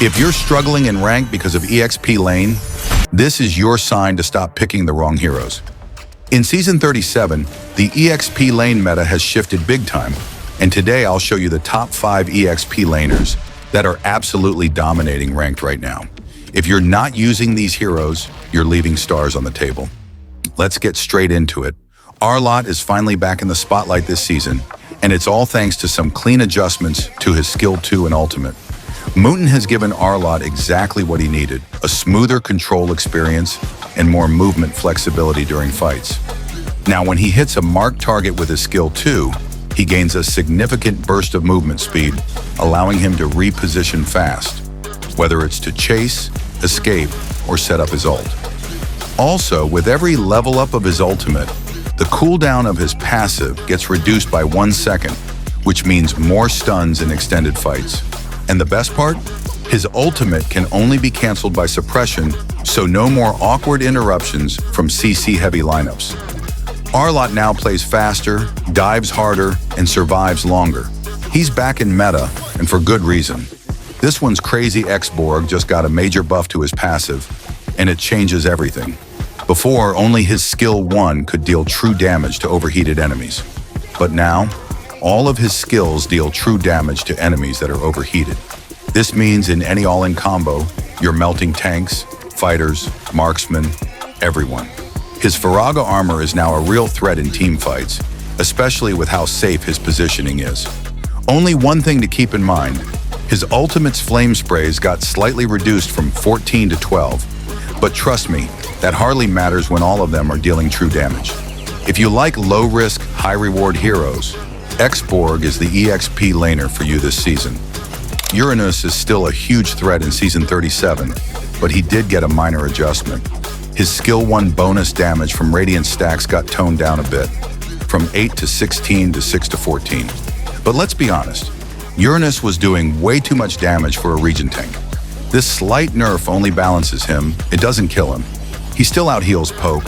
If you're struggling in rank because of EXP lane, this is your sign to stop picking the wrong heroes. In Season 37, the EXP lane meta has shifted big time, and today I'll show you the top 5 EXP laners that are absolutely dominating ranked right now. If you're not using these heroes, you're leaving stars on the table. Let's get straight into it. Arlot is finally back in the spotlight this season, and it's all thanks to some clean adjustments to his skill 2 and ultimate. Mutin has given Arlot exactly what he needed, a smoother control experience and more movement flexibility during fights. Now, when he hits a marked target with his skill 2, he gains a significant burst of movement speed, allowing him to reposition fast, whether it's to chase, escape, or set up his ult. Also, with every level up of his ultimate, the cooldown of his passive gets reduced by 1 second, which means more stuns in extended fights. And the best part? His ultimate can only be canceled by suppression, so no more awkward interruptions from CC-heavy lineups. Arlot now plays faster, dives harder, and survives longer. He's back in meta, and for good reason. This one's crazy Xborg just got a major buff to his passive, and it changes everything. Before, only his skill 1 could deal true damage to overheated enemies. But now, all of his skills deal true damage to enemies that are overheated. This means in any all-in combo, you're melting tanks, fighters, marksmen, everyone. His Faraga armor is now a real threat in team fights, especially with how safe his positioning is. Only one thing to keep in mind, his ultimate's flame sprays got slightly reduced from 14 to 12, but trust me, that hardly matters when all of them are dealing true damage. If you like low-risk, high-reward heroes, Xborg is the EXP laner for you this season. Uranus is still a huge threat in Season 37, but he did get a minor adjustment. His skill 1 bonus damage from Radiant stacks got toned down a bit, from 8 to 16 to 6 to 14. But let's be honest, Uranus was doing way too much damage for a regen tank. This slight nerf only balances him, it doesn't kill him. He still out-heals poke,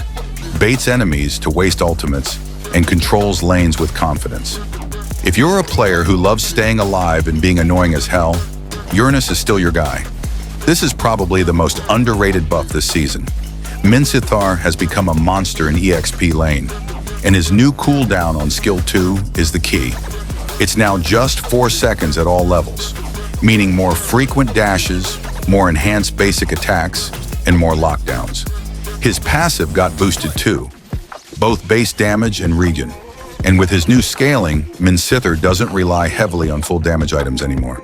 baits enemies to waste ultimates, and controls lanes with confidence. If you're a player who loves staying alive and being annoying as hell, Uranus is still your guy. This is probably the most underrated buff this season. Menithar has become a monster in EXP lane, and his new cooldown on skill 2 is the key. It's now just 4 seconds at all levels, meaning more frequent dashes, more enhanced basic attacks, and more lockdowns. His passive got boosted too, both base damage and regen. And with his new scaling, Menithar doesn't rely heavily on full damage items anymore.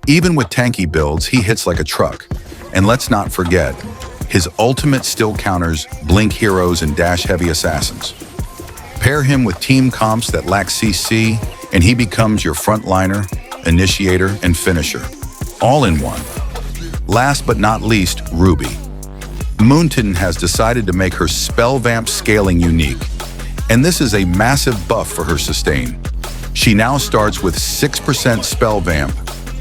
Even with tanky builds, he hits like a truck. And let's not forget, his ultimate still counters blink heroes and dash-heavy assassins. Pair him with team comps that lack CC, and he becomes your frontliner, initiator, and finisher, all in one. Last but not least, Ruby. Mutin has decided to make her spell vamp scaling unique, and this is a massive buff for her sustain. She now starts with 6% spell vamp,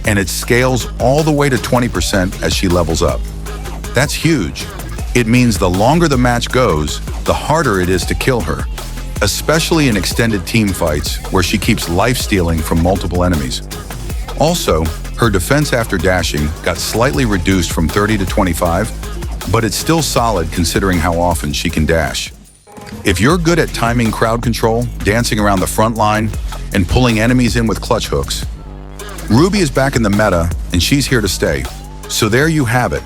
and it scales all the way to 20% as she levels up. That's huge. It means the longer the match goes, the harder it is to kill her, especially in extended team fights where she keeps life-stealing from multiple enemies. Also, her defense after dashing got slightly reduced from 30 to 25, but it's still solid considering how often she can dash. If you're good at timing crowd control, dancing around the front line, and pulling enemies in with clutch hooks, Ruby is back in the meta and she's here to stay. So there you have it.